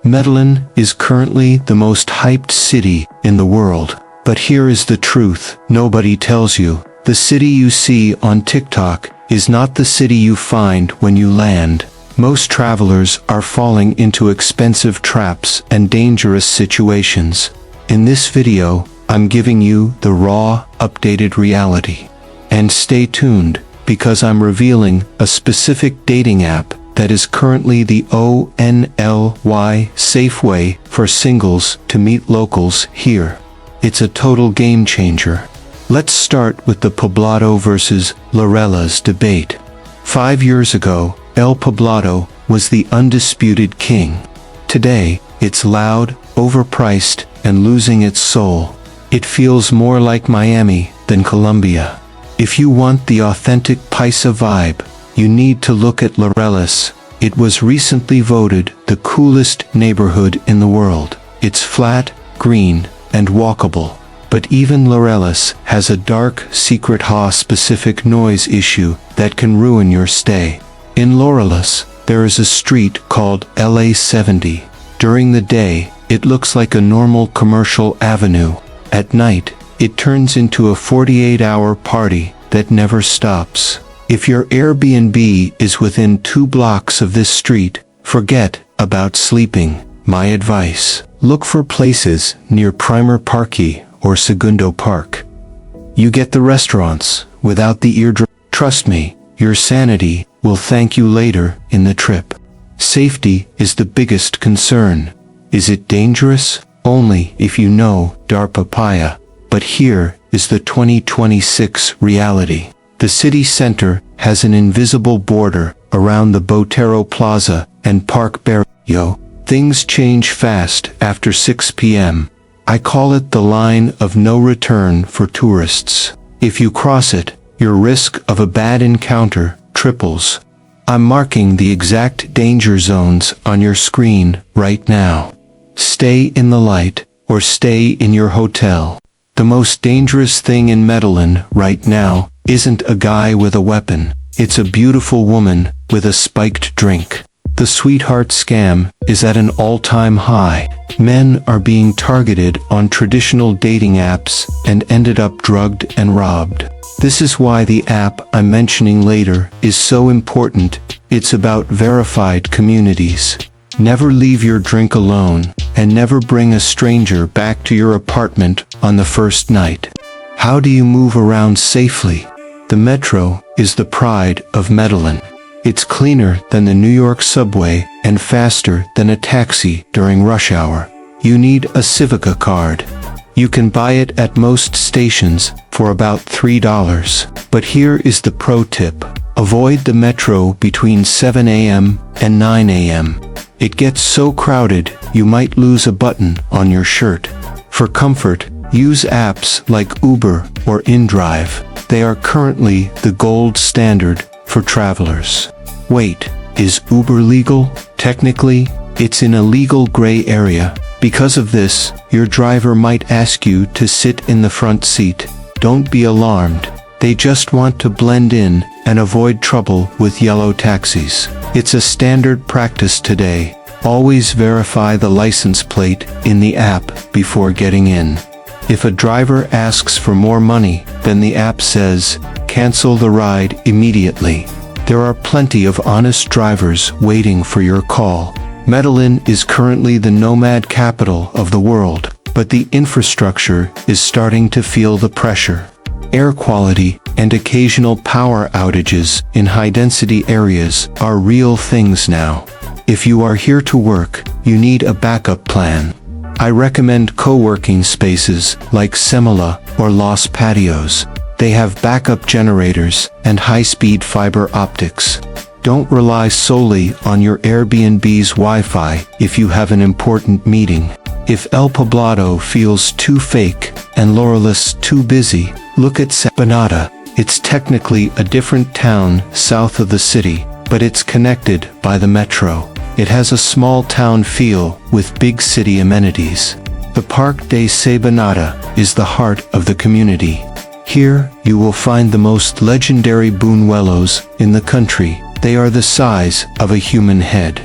Medellín is currently the most hyped city in the world. But here is the truth nobody tells you. The city you see on TikTok is not the city you find when you land. Most travelers are falling into expensive traps and dangerous situations. In this video, I'm giving you the raw, updated reality. And stay tuned, because I'm revealing a specific dating app that is currently the only safe way for singles to meet locals here. It's a total game changer. Let's start with the Poblado versus Laureles debate. 5 years ago, El Poblado was the undisputed king. Today, it's loud, overpriced, and losing its soul. It feels more like Miami than Colombia. If you want the authentic Paisa vibe, you need to look at Laureles. It was recently voted the coolest neighborhood in the world. It's flat, green, and walkable. But even Laureles has a dark, secret specific noise issue that can ruin your stay. In Laureles, there is a street called LA 70. During the day, it looks like a normal commercial avenue. At night, it turns into a 48-hour party that never stops. If your Airbnb is within 2 blocks of this street, forget about sleeping. My advice: look for places near Primer Parque or Segundo Park. You get the restaurants without the eardrum. Trust me, your sanity will thank you later in the trip. Safety is the biggest concern. Is it dangerous? Only if you know Give Papaya. But here is the 2026 reality. The city center has an invisible border around the Botero Plaza and Park Barrio. Things change fast after 6 p.m. I call it the line of no return for tourists. If you cross it, your risk of a bad encounter triples. I'm marking the exact danger zones on your screen right now. Stay in the light or stay in your hotel. The most dangerous thing in Medellín right now isn't a guy with a weapon. It's a beautiful woman with a spiked drink. The sweetheart scam is at an all-time high. Men are being targeted on traditional dating apps and ended up drugged and robbed. This is why the app I'm mentioning later is so important. It's about verified communities. Never leave your drink alone, and never bring a stranger back to your apartment on the first night. How do you move around safely? The metro is the pride of Medellín. It's cleaner than the New York subway and faster than a taxi during rush hour. You need a Civica card. You can buy it at most stations for about $3. But here is the pro tip. Avoid the metro between 7 a.m. and 9 a.m. It gets so crowded, you might lose a button on your shirt. For comfort, use apps like Uber or InDrive. They are currently the gold standard for travelers. Wait, is Uber legal? Technically, it's in a legal gray area. Because of this, your driver might ask you to sit in the front seat. Don't be alarmed. They just want to blend in and avoid trouble with yellow taxis. It's a standard practice today. Always verify the license plate in the app before getting in. If a driver asks for more money than the app says, cancel the ride immediately. There are plenty of honest drivers waiting for your call. Medellín is currently the nomad capital of the world, but the infrastructure is starting to feel the pressure. Air quality and occasional power outages in high-density areas are real things now. If you are here to work, you need a backup plan. I recommend co-working spaces like Semilla or Los Patios. They have backup generators and high-speed fiber optics. Don't rely solely on your Airbnb's Wi-Fi if you have an important meeting. If El Poblado feels too fake and Laureles too busy, look at Granada. It's technically a different town south of the city, but it's connected by the metro. It has a small town feel with big city amenities. The Parque de Granada is the heart of the community. Here, you will find the most legendary buñuelos in the country. They are the size of a human head.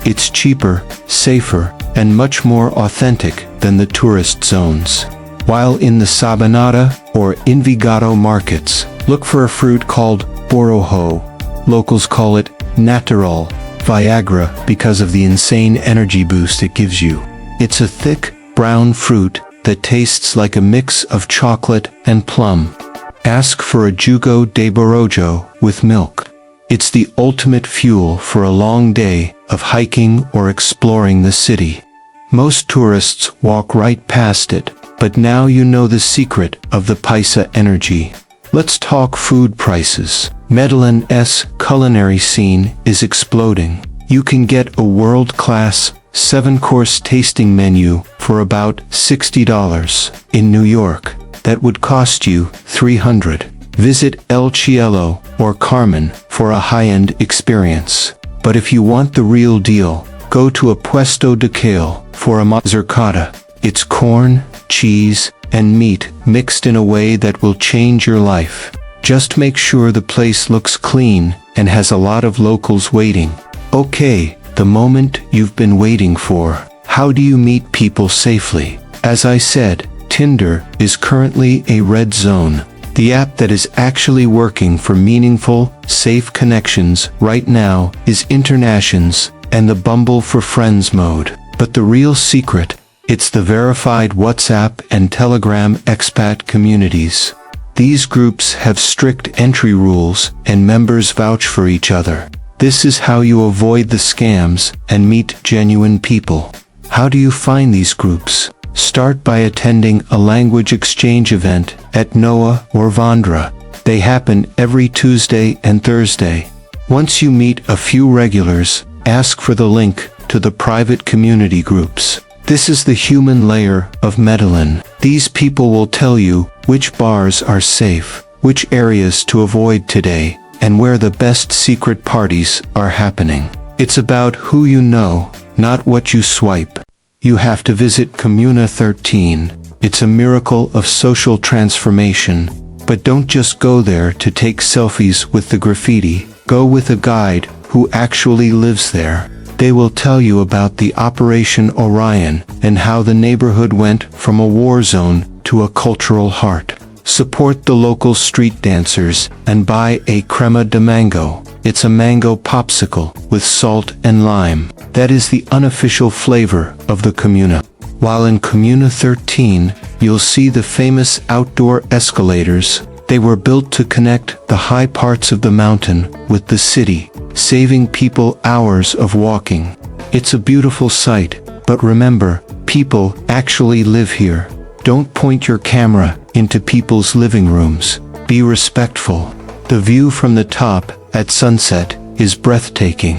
It's cheaper, safer, and much more authentic than the tourist zones. While in the Sabanada or Envigado markets, look for a fruit called borojo. Locals call it natural Viagra because of the insane energy boost it gives you. It's a thick, brown fruit that tastes like a mix of chocolate and plum. Ask for a jugo de borojo with milk. It's the ultimate fuel for a long day of hiking or exploring the city. Most tourists walk right past it, but now you know the secret of the Paisa energy. Let's talk food prices. Medellin's culinary scene is exploding. You can get a world-class 7-course tasting menu for about $60. In New York, that would cost you $300. Visit El Cielo or Carmen for a high-end experience. But if you want the real deal, go to a Puesto de Kale for a mazurkada. It's corn, cheese, and meat mixed in a way that will change your life. Just make sure the place looks clean and has a lot of locals waiting. Okay, the moment you've been waiting for. How do you meet people safely? As I said, Tinder is currently a red zone. The app that is actually working for meaningful, safe connections right now is Internations and the Bumble for Friends mode. But the real secret, it's the verified WhatsApp and Telegram expat communities. These groups have strict entry rules and members vouch for each other. This is how you avoid the scams and meet genuine people. How do you find these groups? Start by attending a language exchange event at Noah or Vandra. They happen every Tuesday and Thursday. Once you meet a few regulars, ask for the link to the private community groups. This is the human layer of Medellin. These people will tell you which bars are safe, which areas to avoid today, and where the best secret parties are happening. It's about who you know, not what you swipe. You have to visit Comuna 13. It's a miracle of social transformation. But don't just go there to take selfies with the graffiti. Go with a guide who actually lives there. They will tell you about the Operation Orion and how the neighborhood went from a war zone to a cultural heart. Support the local street dancers and buy a crema de mango. It's a mango popsicle with salt and lime. That is the unofficial flavor of the Comuna. While in Comuna 13, you'll see the famous outdoor escalators. They were built to connect the high parts of the mountain with the city, saving people hours of walking. It's a beautiful sight, but remember, people actually live here. Don't point your camera into people's living rooms. Be respectful. The view from the top at sunset is breathtaking.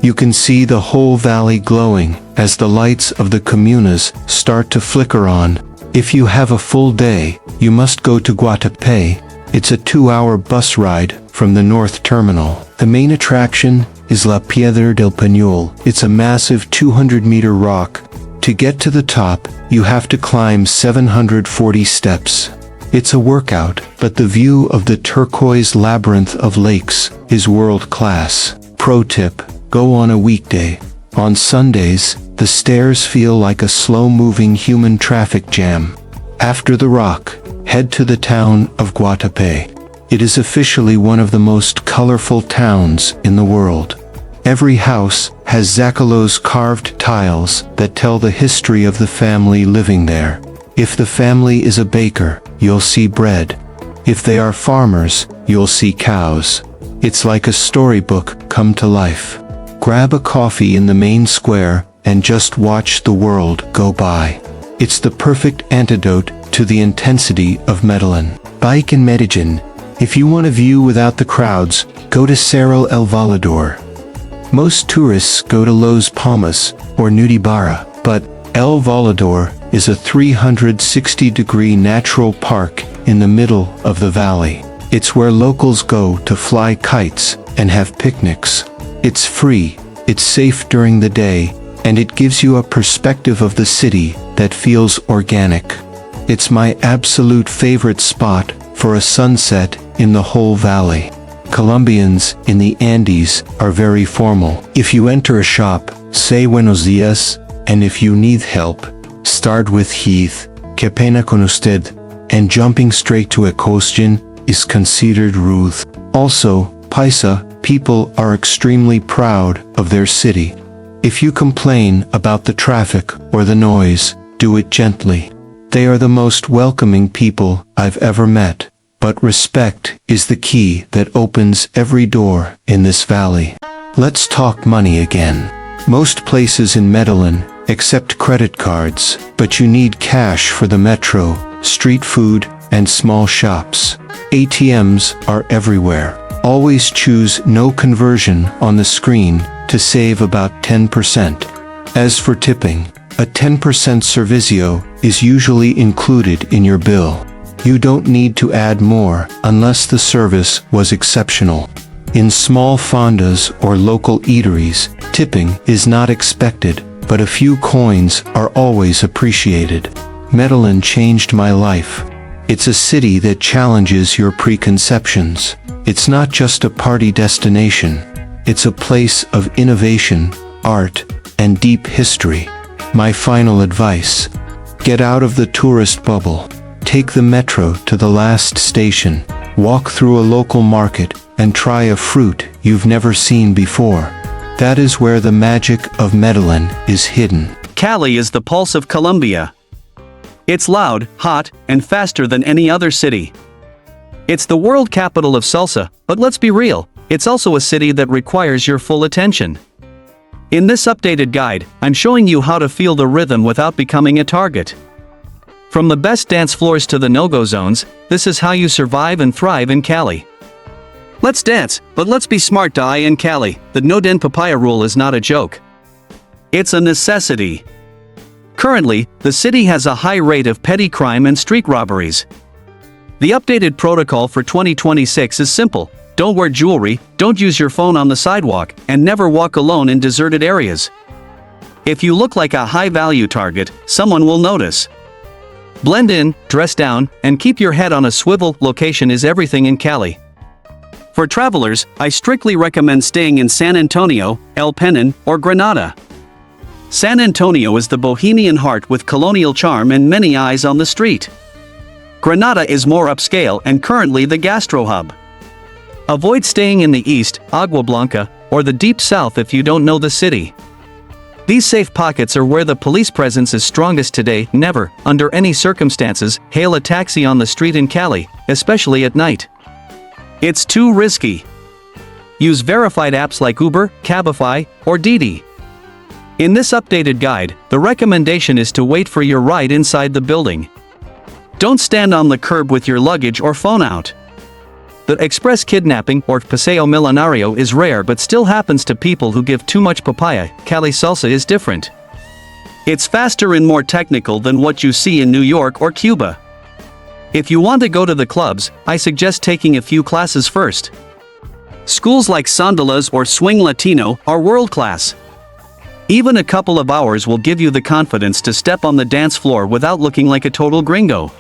You can see the whole valley glowing as the lights of the comunas start to flicker on. If you have a full day, you must go to Guatapé. It's a 2-hour bus ride from the north terminal. The main attraction is La Piedra del Peñol. It's a massive 200-meter rock. To get to the top, you have to climb 740 steps. It's a workout, but the view of the turquoise labyrinth of lakes is world-class. Pro tip: go on a weekday. On Sundays, the stairs feel like a slow-moving human traffic jam. After the rock, head to the town of Guatapé. It is officially one of the most colorful towns in the world. Every house has Zacalos carved tiles that tell the history of the family living there. If the family is a baker, you'll see bread. If they are farmers, you'll see cows. It's like a storybook come to life. Grab a coffee in the main square and just watch the world go by. It's the perfect antidote to the intensity of Medellin. Bike in Medellin. If you want a view without the crowds, go to Cerro El Volador. Most tourists go to Los Palmas or Nudibara, but El Volador is a 360-degree natural park in the middle of the valley. It's where locals go to fly kites and have picnics. It's free, it's safe during the day, and it gives you a perspective of the city that feels organic. It's my absolute favorite spot for a sunset in the whole valley. Colombians in the Andes are very formal. If you enter a shop, say buenos dias, and if you need help, start with Heath, que pena con usted, and jumping straight to a question is considered rude. Also, Paisa people are extremely proud of their city. If you complain about the traffic or the noise, do it gently. They are the most welcoming people I've ever met, but respect is the key that opens every door in this valley. Let's talk money again. Most places in Medellín accept credit cards, but you need cash for the metro, street food, and small shops. ATMs are everywhere. Always choose no conversion on the screen to save about 10%. As for tipping, a 10% servicio is usually included in your bill. You don't need to add more unless the service was exceptional. In small fondas or local eateries, tipping is not expected, but a few coins are always appreciated. Medellín changed my life. It's a city that challenges your preconceptions. It's not just a party destination. It's a place of innovation, art, and deep history. My final advice: get out of the tourist bubble. Take the metro to the last station, walk through a local market, and try a fruit you've never seen before. That is where the magic of Medellín is hidden. Cali is the pulse of Colombia. It's loud, hot, and faster than any other city. It's the world capital of salsa, but let's be real, it's also a city that requires your full attention. In this updated guide, I'm showing you how to feel the rhythm without becoming a target. From the best dance floors to the no-go zones, this is how you survive and thrive in Cali. Let's dance, but let's be smart in Cali. The no den papaya rule is not a joke. It's a necessity. Currently, the city has a high rate of petty crime and street robberies. The updated protocol for 2026 is simple: don't wear jewelry, don't use your phone on the sidewalk, and never walk alone in deserted areas. If you look like a high-value target, someone will notice. Blend in, dress down, and keep your head on a swivel. Location is everything in Cali. For travelers, I strictly recommend staying in San Antonio, El Peñón, or Granada. San Antonio is the bohemian heart with colonial charm and many eyes on the street. Granada is more upscale and currently the gastro hub. Avoid staying in the east, Agua Blanca, or the deep south if you don't know the city. These safe pockets are where the police presence is strongest today. Never, under any circumstances, hail a taxi on the street in Cali, especially at night. It's too risky. Use verified apps like Uber, Cabify, or Didi. In this updated guide, the recommendation is to wait for your ride inside the building. Don't stand on the curb with your luggage or phone out. The express kidnapping, or paseo millonario, is rare but still happens to people who give too much papaya. Cali salsa is different. It's faster and more technical than what you see in New York or Cuba. If you want to go to the clubs, I suggest taking a few classes first. Schools like Sandalas or Swing Latino are world-class. Even a couple of hours will give you the confidence to step on the dance floor without looking like a total gringo.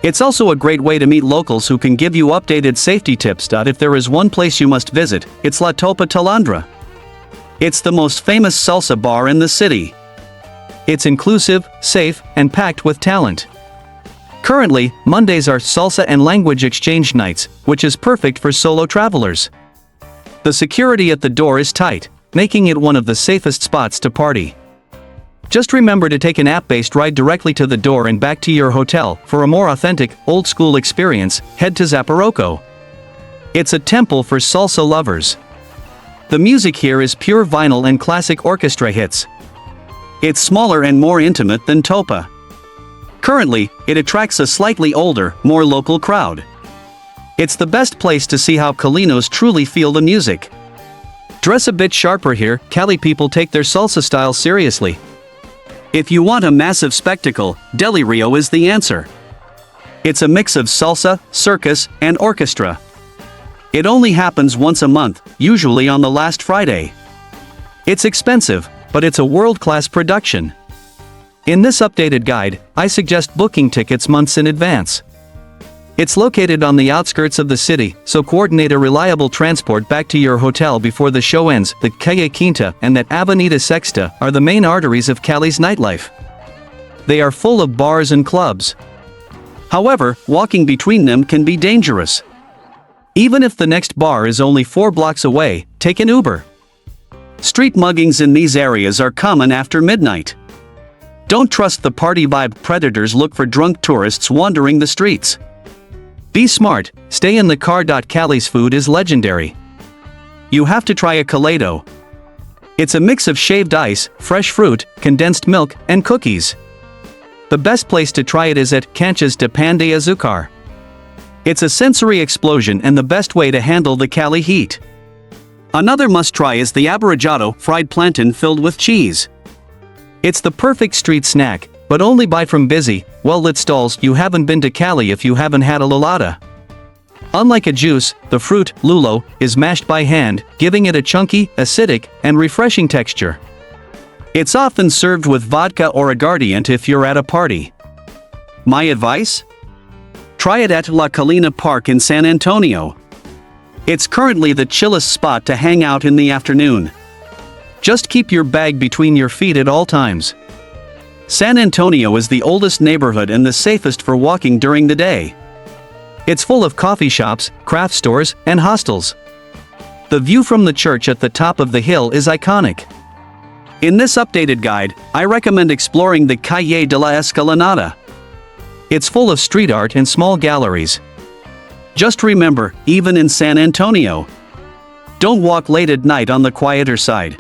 It's also a great way to meet locals who can give you updated safety tips. If there is one place you must visit, it's La Topa Talandra. It's the most famous salsa bar in the city. It's inclusive, safe, and packed with talent. Currently, Mondays are salsa and language exchange nights, which is perfect for solo travelers. The security at the door is tight, making it one of the safest spots to party. Just remember to take an app-based ride directly to the door and back to your hotel. For a more authentic, old-school experience, head to Zaporocco. It's a temple for salsa lovers. The music here is pure vinyl and classic orchestra hits. It's smaller and more intimate than Topa. Currently, it attracts a slightly older, more local crowd. It's the best place to see how Calinos truly feel the music. Dress a bit sharper here. Cali people take their salsa style seriously. If you want a massive spectacle, Deli Rio is the answer. It's a mix of salsa, circus, and orchestra. It only happens once a month, usually on the last Friday. It's expensive, but it's a world-class production. In this updated guide, I suggest booking tickets months in advance. It's located on the outskirts of the city, so coordinate a reliable transport back to your hotel before the show ends. The Calle Quinta and that Avenida Sexta are the main arteries of Cali's nightlife. They are full of bars and clubs. However, walking between them can be dangerous. Even if the next bar is only 4 blocks away, take an Uber. Street muggings in these areas are common after midnight. Don't trust the party vibe. Predators look for drunk tourists wandering the streets. Be smart, stay in the car. Cali's food is legendary. You have to try a Calado. It's a mix of shaved ice, fresh fruit, condensed milk, and cookies. The best place to try it is at Canchas de Pan de Azucar. It's a sensory explosion and the best way to handle the Cali heat. Another must-try is the aborigado, fried plantain filled with cheese. It's the perfect street snack, but only buy from busy, well-lit stalls. You haven't been to Cali if you haven't had a lulada. Unlike a juice, the fruit, lulo, is mashed by hand, giving it a chunky, acidic, and refreshing texture. It's often served with vodka or aguardiente if you're at a party. My advice? Try it at La Colina Park in San Antonio. It's currently the chillest spot to hang out in the afternoon. Just keep your bag between your feet at all times. San Antonio is the oldest neighborhood and the safest for walking during the day. It's full of coffee shops, craft stores, and hostels. The view from the church at the top of the hill is iconic. In this updated guide, I recommend exploring the Calle de la Escalinata. It's full of street art and small galleries. Just remember, even in San Antonio, don't walk late at night on the quieter side.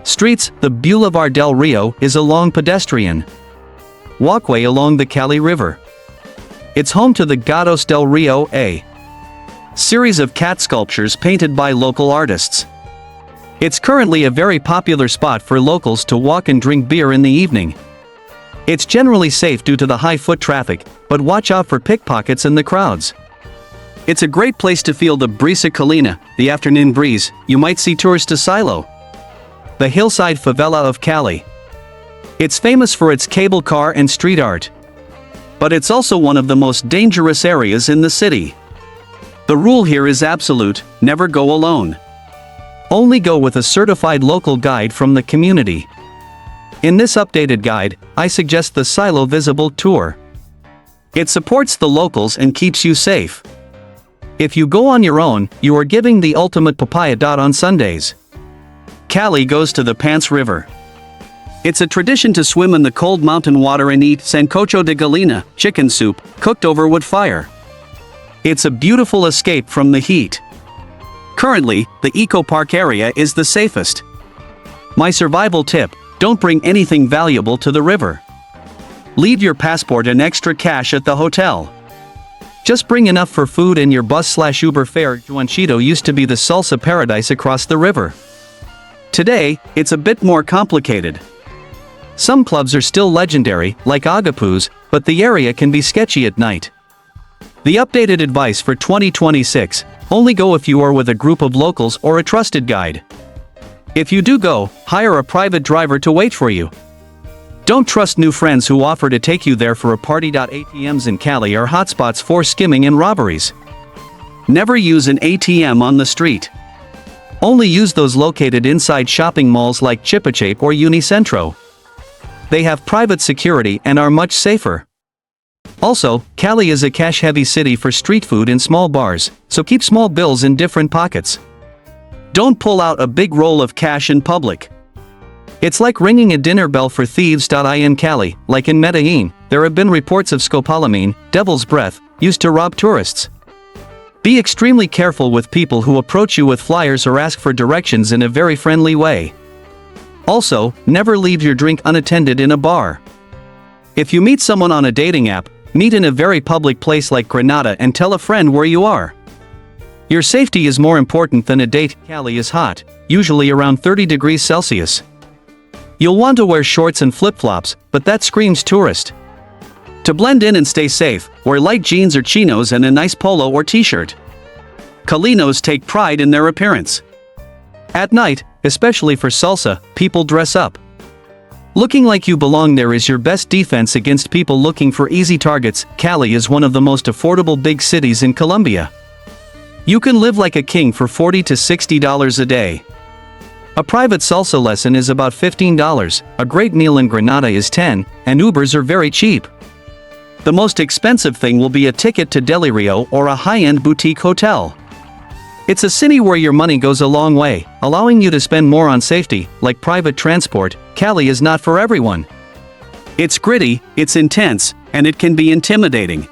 Streets, the Boulevard del Rio is a long pedestrian walkway along the Cali River. It's home to the Gatos del Rio, a series of cat sculptures painted by local artists. It's currently a very popular spot for locals to walk and drink beer in the evening. It's generally safe due to the high foot traffic, but watch out for pickpockets and the crowds. It's a great place to feel the brisa calina, the afternoon breeze. You might see tours to Silo, the hillside favela of Cali. It's famous for its cable car and street art. But it's also one of the most dangerous areas in the city. The rule here is absolute: never go alone. Only go with a certified local guide from the community. In this updated guide, I suggest the Silo Visible Tour. It supports the locals and keeps you safe. If you go on your own, you are giving the ultimate papaya. On Sundays, Cali goes to the Pants River. It's a tradition to swim in the cold mountain water and eat sancocho de gallina, chicken soup, cooked over wood fire. It's a beautiful escape from the heat. Currently, the Eco Park area is the safest. My survival tip: don't bring anything valuable to the river. Leave your passport and extra cash at the hotel. Just bring enough for food and your bus/Uber fare. Juanchito used to be the salsa paradise across the river. Today, it's a bit more complicated. Some clubs are still legendary, like Agapu's, but the area can be sketchy at night. The updated advice for 2026: only go if you are with a group of locals or a trusted guide. If you do go, hire a private driver to wait for you. Don't trust new friends who offer to take you there for a party. ATMs in Cali are hotspots for skimming and robberies. Never use an ATM on the street. Only use those located inside shopping malls like Chipachape or Unicentro. They have private security and are much safer. Also, Cali is a cash-heavy city for street food and small bars, so keep small bills in different pockets. Don't pull out a big roll of cash in public. It's like ringing a dinner bell for thieves. In Cali, like in Medellín, there have been reports of scopolamine, devil's breath, used to rob tourists. Be extremely careful with people who approach you with flyers or ask for directions in a very friendly way. Also, never leave your drink unattended in a bar. If you meet someone on a dating app, meet in a very public place like Granada and tell a friend where you are. Your safety is more important than a date. Cali is hot, usually around 30 degrees Celsius. You'll want to wear shorts and flip-flops, but that screams tourist. To blend in and stay safe, wear light jeans or chinos and a nice polo or t-shirt. Calinos take pride in their appearance. At night, especially for salsa, people dress up. Looking like you belong there is your best defense against people looking for easy targets. Cali is one of the most affordable big cities in Colombia. You can live like a king for $40 to $60 a day. A private salsa lesson is about $15, a great meal in Granada is $10, and Ubers are very cheap. The most expensive thing will be a ticket to Del Rio or a high-end boutique hotel. It's a city where your money goes a long way, allowing you to spend more on safety, like private transport. Cali is not for everyone. It's gritty, it's intense, and it can be intimidating.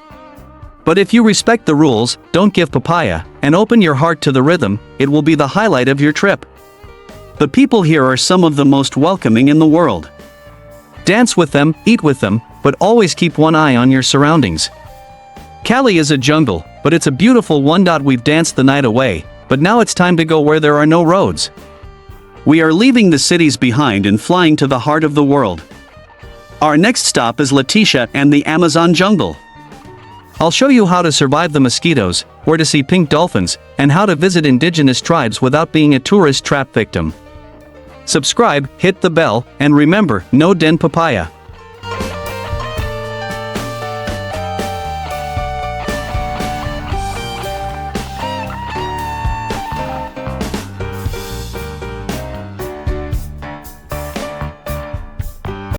But if you respect the rules, don't give papaya, and open your heart to the rhythm, it will be the highlight of your trip. The people here are some of the most welcoming in the world. Dance with them, eat with them, but always keep one eye on your surroundings. Cali is a jungle, but it's a beautiful one. We've danced the night away, but now it's time to go where there are no roads. We are leaving the cities behind and flying to the heart of the world. Our next stop is Leticia and the Amazon jungle. I'll show you how to survive the mosquitoes, where to see pink dolphins, and how to visit indigenous tribes without being a tourist trap victim. Subscribe, hit the bell, and remember, no den papaya.